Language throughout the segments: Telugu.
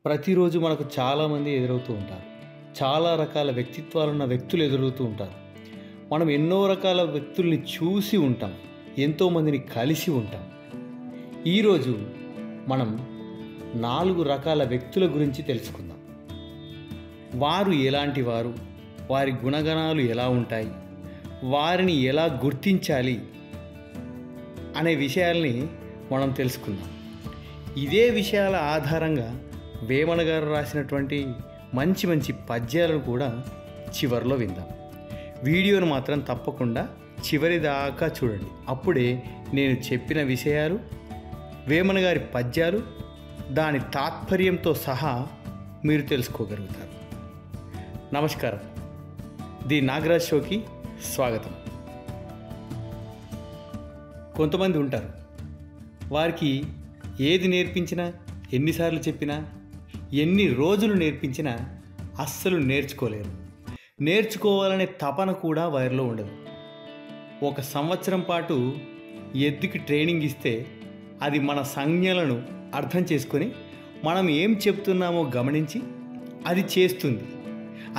ప్రతిరోజు మనకు చాలామంది ఎదురవుతూ ఉంటారు. చాలా రకాల వ్యక్తిత్వాలున్న వ్యక్తులు ఎదురవుతూ ఉంటారు. మనం ఎన్నో రకాల వ్యక్తుల్ని చూసి ఉంటాం. ఎంతోమందిని కలిసి ఉంటాం. ఈరోజు మనం 4 రకాల వ్యక్తుల గురించి తెలుసుకుందాం. వారు ఎలాంటి వారు, వారి గుణగణాలు ఎలా ఉంటాయి, వారిని ఎలా గుర్తించాలి అనే విషయాల్ని మనం తెలుసుకుందాం. ఇదే విషయాల ఆధారంగా వేమన గారు రాసినటువంటి మంచి మంచి పద్యాలను కూడా చివరిలో విందాం. వీడియోను మాత్రం తప్పకుండా చివరి దాకా చూడండి. అప్పుడే నేను చెప్పిన విషయాలు, వేమన గారి పద్యాలు, దాని తాత్పర్యంతో సహా మీరు తెలుసుకోగలుగుతారు. నమస్కారం. ది నాగరాజ్ షోకి స్వాగతం. కొంతమంది ఉంటారు, వారికి ఏది నేర్పించినా, ఎన్నిసార్లు చెప్పినా, ఎన్ని రోజులు నేర్పించినా అస్సలు నేర్చుకోలేరు. నేర్చుకోవాలనే తపన కూడా వారిలో ఉండదు. 1 సంవత్సరం పాటు ఎద్దుకి ట్రైనింగ్ ఇస్తే అది మన సంజ్ఞలను అర్థం చేసుకొని మనం ఏం చెప్తున్నామో గమనించి అది చేస్తుంది.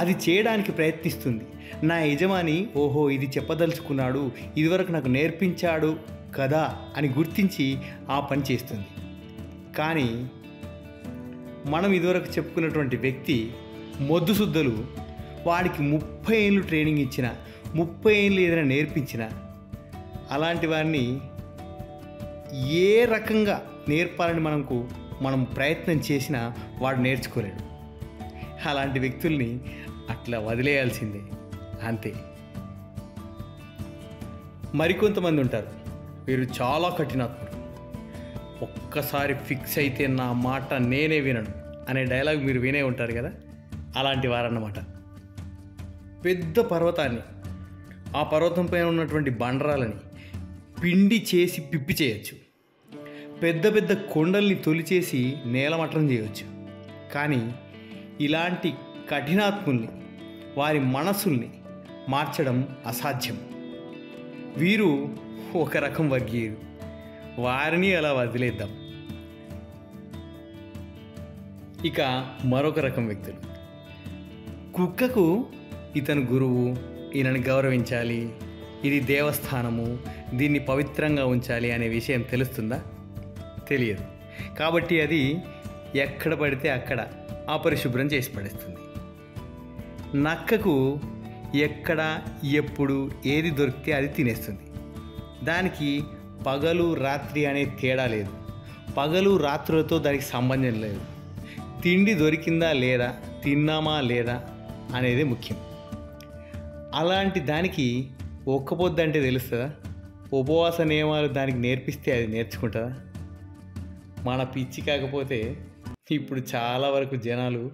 అది చేయడానికి ప్రయత్నిస్తుంది. నా యజమాని ఓహో ఇది చెప్పదలుచుకున్నాడు, ఇదివరకు నాకు నేర్పించాడు కదా అని గుర్తించి ఆ పని చేస్తుంది. కానీ మనం ఇదివరకు చెప్పుకున్నటువంటి వ్యక్తి మొద్దుసుద్దలు, వాడికి 30 ఏళ్ళు ట్రైనింగ్ ఇచ్చిన, 30 ఏళ్ళు ఏదైనా నేర్పించిన, అలాంటి వారిని ఏ రకంగా నేర్పాలని మనం ప్రయత్నం చేసినా వాడు నేర్చుకోలేడు. అలాంటి వ్యక్తుల్ని అట్లా వదిలేయాల్సిందే, అంతే. మరికొంతమంది ఉంటారు, వీరు చాలా కఠినాత్ముడు. ఒక్కసారి ఫిక్స్ అయితే నా మాట నేనే వినను అనే డైలాగ్ మీరు వినే ఉంటారు కదా, అలాంటి వారన్నమాట. పెద్ద పర్వతాన్ని, ఆ పర్వతం పైన ఉన్నటువంటి బండరాలని పిండి చేసి పిప్పి చేయొచ్చు. పెద్ద పెద్ద కొండల్ని తొలిచేసి నేలమట్టం చేయవచ్చు. కానీ ఇలాంటి కఠినాత్ముల్ని, వారి మనసుల్ని మార్చడం అసాధ్యం. వీరు ఒక రకం వర్గీయులు. వారిని అలా వదిలేద్దాం. ఇక మరొక రకం వ్యక్తులు, కుక్కకు ఇతను గురువు, ఈయనని గౌరవించాలి, ఇది దేవస్థానము, దీన్ని పవిత్రంగా ఉంచాలి అనే విషయం తెలుస్తుందా? తెలియదు. కాబట్టి అది ఎక్కడ పడితే అక్కడ అపరిశుభ్రం చేసి పడేస్తుంది. నక్కకు ఎక్కడ ఎప్పుడు ఏది దొరికితే అది తినేస్తుంది. దానికి పగలు రాత్రి అనే తేడా లేదు. పగలు రాత్రులతో దానికి సంబంధం లేదు. తిండి దొరికిందా లేదా, తిన్నామా లేదా అనేది ముఖ్యం. అలాంటి దానికి ఒక్కపోద్దు అంటే తెలుస్తుందా? ఉపవాస నియమాలు దానికి నేర్పిస్తే అది నేర్చుకుంటుందా? మన పిచ్చి కాకపోతే ఇప్పుడు చాలా వరకు జనాలు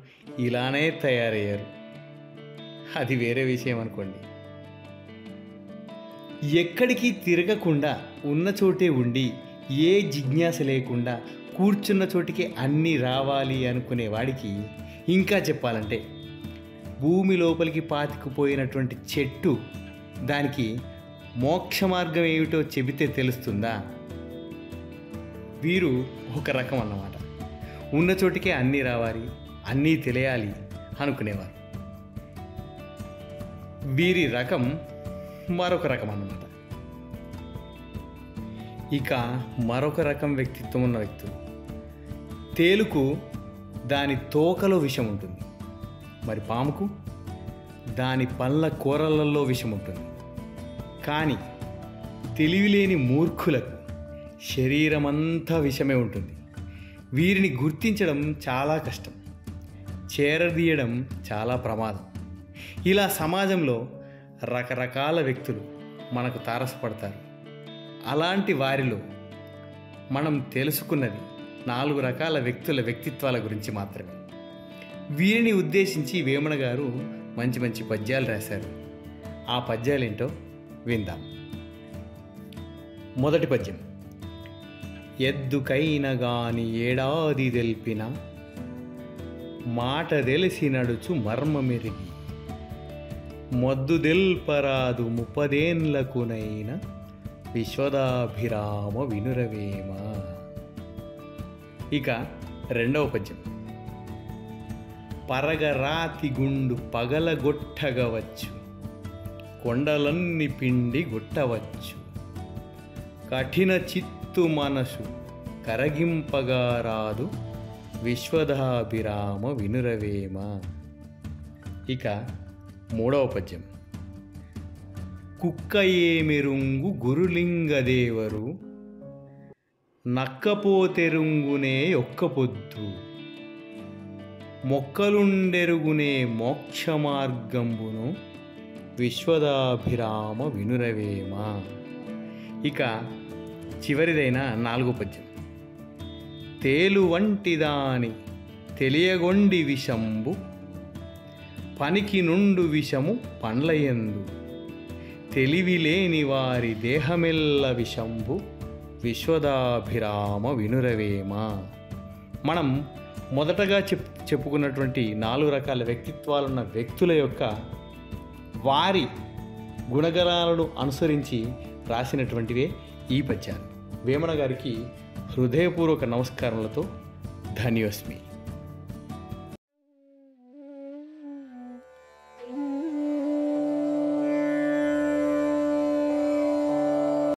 ఇలానే తయారయ్యారు. అది వేరే విషయం అనుకోండి. ఎక్కడికి తిరగకుండా ఉన్న చోటే ఉండి, ఏ జిజ్ఞాస లేకుండా కూర్చున్న చోటికి అన్నీ రావాలి అనుకునే వాడికి ఇంకా చెప్పాలంటే, భూమి లోపలికి పాతికుపోయినటువంటి చెట్టు దానికి మోక్ష మార్గం ఏమిటో చెబితే తెలుస్తుందా? వీరు ఒక రకం అన్నమాట. ఉన్న చోటికే అన్నీ రావాలి, అన్నీ తెలియాలి అనుకునేవారు. వీరి రకం మరొక రకం అన్నమాట. ఇక మరొక రకం వ్యక్తిత్వం ఉన్న వ్యక్తులు, తేలుకు దాని తోకలో విషం ఉంటుంది, మరి పాముకు దాని పళ్ళ కూరలలో విషం ఉంటుంది. కానీ తెలివిలేని మూర్ఖులకు శరీరమంతా విషమే ఉంటుంది. వీరిని గుర్తించడం చాలా కష్టం, చేరదీయడం చాలా ప్రమాదం. ఇలా సమాజంలో రకరకాల వ్యక్తులు మనకు తారసపడతారు. అలాంటి వారిలో మనం తెలుసుకున్నది 4 రకాల వ్యక్తుల వ్యక్తిత్వాల గురించి మాత్రమే. వీరిని ఉద్దేశించి వేమన గారు మంచి మంచి పద్యాలు రాశారు. ఆ పద్యాలేంటో విందాం. మొదటి పద్యం. ఎద్దుకైన గాని ఏడాది తెల్పిన, మాట తెలిసి నడుచు మర్మమెరిగి, మొద్దు దెల్పరాదు 30 ఏండ్లకునైన, విశ్వదాభిరామ వినురవేమ. ఇక రెండవ పద్యం. పరగరాతి గుండు పగలగొట్టగవచ్చు, కొండలన్ని పిండి గొట్టవచ్చు, కఠిన చిత్తు మనసు కరగింపగా రాదు, విశ్వదాభిరామ వినురవేమ. ఇక మూడవ పద్యం. కుక్క ఏమెరుంగు గురులింగదేవరు, నక్కపోతెరుంగునే ఒక్క పొద్దు, మొక్కలుండెరుగునే మోక్ష మార్గంబును, విశ్వదాభిరామ వినురవేమ. ఇక చివరిదైన 4వ పద్యం. తేలు వంటి దాని తెలియగొండి విషంబు, పనికి నుండు విషము పండ్లయందు, తెలివి లేని వారి దేహమెల్ల విషంబు, విశ్వదాభిరామ వినురవేమ. మనం మొదటగా చెప్పుకున్నటువంటి 4 రకాల వ్యక్తిత్వాలున్న వ్యక్తుల యొక్క వారి గుణగణాలను అనుసరించి రాసినటువంటివే ఈ పద్యాలు. వేమన గారికి హృదయపూర్వక నమస్కారములతో ధన్యోస్మి.